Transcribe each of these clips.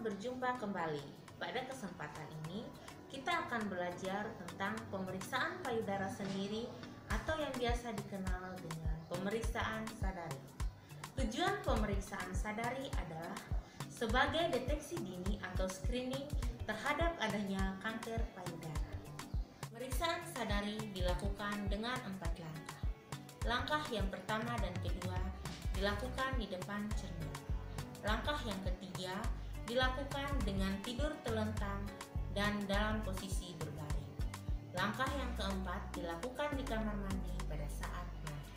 Selamat berjumpa kembali. Pada kesempatan ini, kita akan belajar tentang pemeriksaan payudara sendiri atau yang biasa dikenal dengan pemeriksaan sadari. Tujuan pemeriksaan sadari adalah sebagai deteksi dini atau screening terhadap adanya kanker payudara. Pemeriksaan sadari dilakukan dengan 4 langkah. Langkah yang pertama dan kedua dilakukan di depan cermin. Langkah yang ketiga dilakukan dengan tidur telentang dan dalam posisi berbaring. Langkah yang keempat dilakukan di kamar mandi pada saat mandi.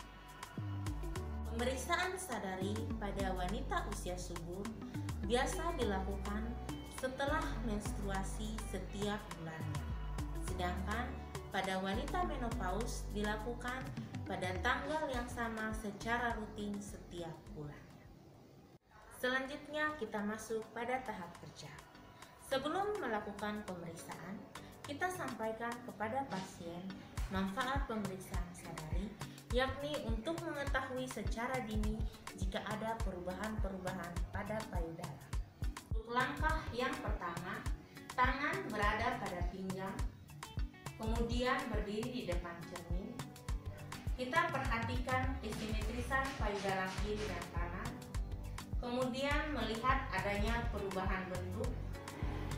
Pemeriksaan sadari pada wanita usia subur biasa dilakukan setelah menstruasi setiap bulannya. Sedangkan pada wanita menopause dilakukan pada tanggal yang sama secara rutin setiap bulan. Selanjutnya kita masuk pada tahap kerja. Sebelum melakukan pemeriksaan, kita sampaikan kepada pasien manfaat pemeriksaan sadari, yakni untuk mengetahui secara dini jika ada perubahan-perubahan pada payudara. Untuk langkah yang pertama, tangan berada pada pinggang, kemudian berdiri di depan cermin. Kita perhatikan kesimetrisan payudara kiri dan kanan, kemudian melihat adanya perubahan bentuk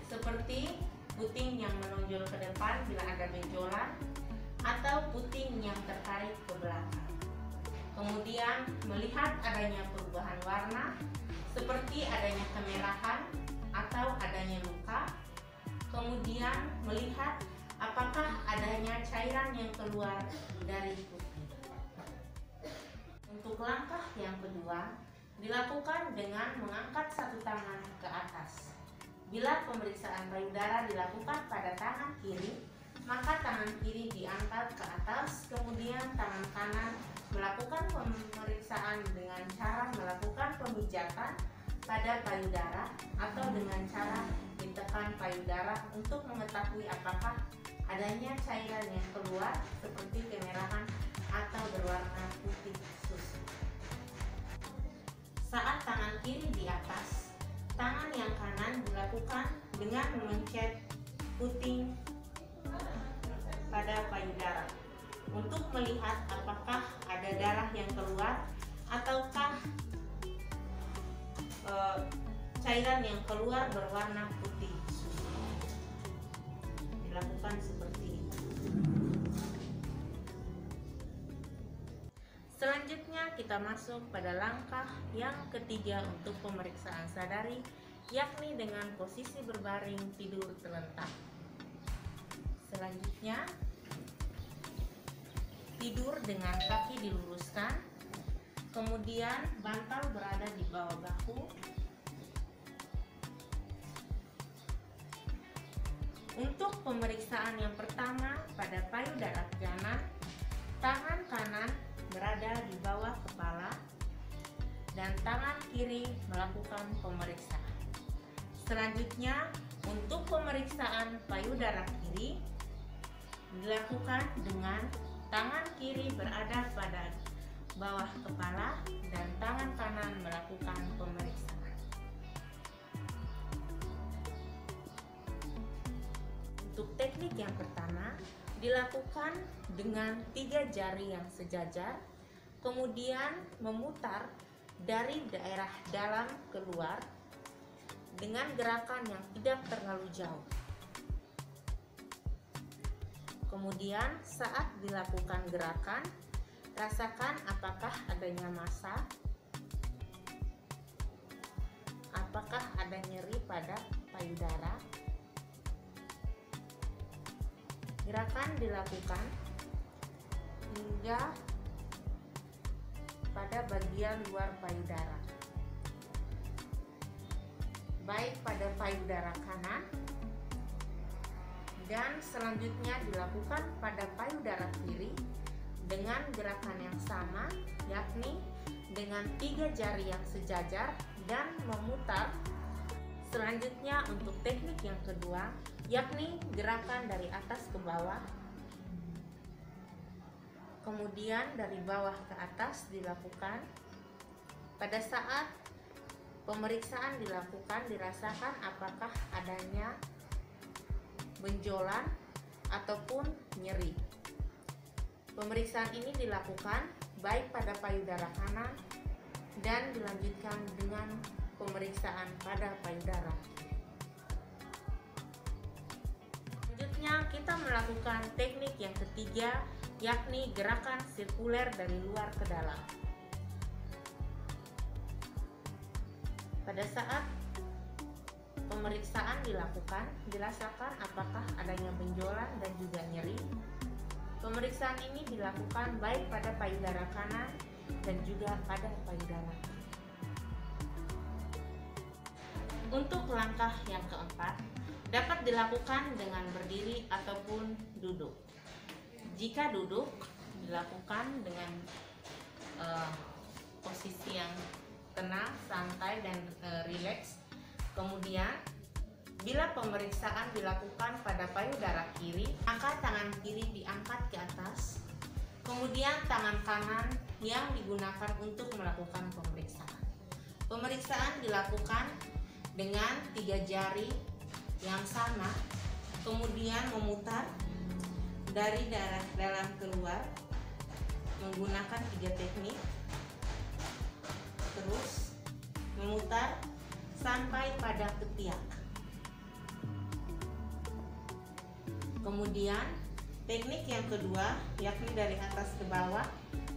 seperti puting yang menonjol ke depan bila ada benjolan atau puting yang tertarik ke belakang. Kemudian melihat adanya perubahan warna seperti adanya kemerahan atau adanya luka. Kemudian melihat apakah adanya cairan yang keluar dari puting. Untuk langkah yang kedua dilakukan dengan mengangkat satu tangan ke atas. Bila pemeriksaan payudara dilakukan pada tangan kiri, maka tangan kiri diangkat ke atas, kemudian tangan kanan melakukan pemeriksaan dengan cara melakukan pemijatan pada payudara atau dengan cara ditekan payudara untuk mengetahui apakah adanya cairan yang keluar seperti kemerahan atau berwarna putih susu. Saat tangan kiri di atas, tangan yang kanan dilakukan dengan memencet puting pada payudara untuk melihat apakah ada darah yang keluar ataukah cairan yang keluar berwarna putih susu. Dilakukan seperti itu. Selanjutnya kita masuk pada langkah yang ketiga untuk pemeriksaan sadari, yakni dengan posisi berbaring tidur telentang. Selanjutnya tidur dengan kaki diluruskan, kemudian bantal berada di bawah bahu. Untuk pemeriksaan yang pertama pada payudara kanan, tangan kanan berada di bawah kepala dan tangan kiri melakukan pemeriksaan. Selanjutnya, untuk pemeriksaan payudara kiri dilakukan dengan tangan kiri berada pada bawah kepala dan tangan kanan melakukan pemeriksaan. Untuk teknik yang pertama dilakukan dengan 3 jari yang sejajar, kemudian memutar dari daerah dalam keluar dengan gerakan yang tidak terlalu jauh. Kemudian saat dilakukan gerakan, rasakan apakah adanya massa, apakah ada nyeri pada payudara. Gerakan dilakukan hingga pada bagian luar payudara, baik pada payudara kanan dan selanjutnya dilakukan pada payudara kiri dengan gerakan yang sama, yakni dengan 3 jari yang sejajar dan memutar. Selanjutnya untuk teknik yang kedua, yakni gerakan dari atas ke bawah, kemudian dari bawah ke atas dilakukan. Pada saat Pemeriksaan dilakukan dirasakan apakah adanya benjolan ataupun nyeri. Pemeriksaan ini dilakukan baik pada payudara kanan dan dilanjutkan dengan pemeriksaan pada payudara kiri. Selanjutnya kita melakukan teknik yang ketiga, yakni gerakan sirkuler dari luar ke dalam. Pada saat pemeriksaan dilakukan, dirasakan apakah adanya benjolan dan juga nyeri. Pemeriksaan ini dilakukan baik pada payudara kanan dan juga pada payudara kiri. Untuk langkah yang keempat, dapat dilakukan dengan berdiri ataupun duduk. Jika duduk, dilakukan dengan posisi yang tenang, santai, dan rileks. Kemudian, bila pemeriksaan dilakukan pada payudara kiri, maka tangan kiri diangkat ke atas. Kemudian tangan kanan yang digunakan untuk melakukan pemeriksaan. Pemeriksaan dilakukan dengan 3 jari yang sama, kemudian memutar dari dalam keluar menggunakan 3 teknik. Terus memutar sampai pada ketiak. Kemudian teknik yang kedua, yakni dari atas ke bawah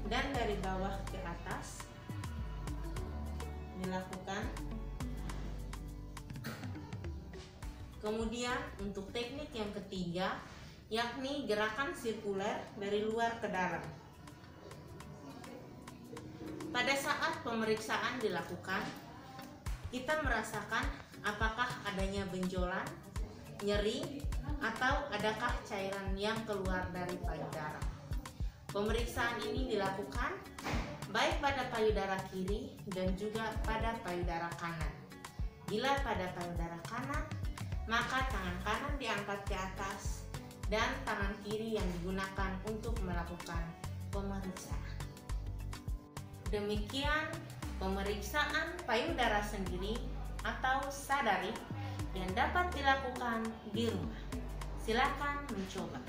dan dari bawah ke atas, dilakukan. Kemudian untuk teknik yang ketiga, yakni gerakan sirkuler dari luar ke dalam. Pada saat pemeriksaan dilakukan, kita merasakan apakah adanya benjolan, nyeri, atau adakah cairan yang keluar dari payudara. Pemeriksaan ini dilakukan baik pada payudara kiri dan juga pada payudara kanan. Bila pada payudara kanan, maka tangan kanan diangkat ke atas dan tangan kiri yang digunakan untuk melakukan pemeriksaan. Demikian pemeriksaan payudara sendiri atau sadari yang dapat dilakukan di rumah. Silakan mencoba.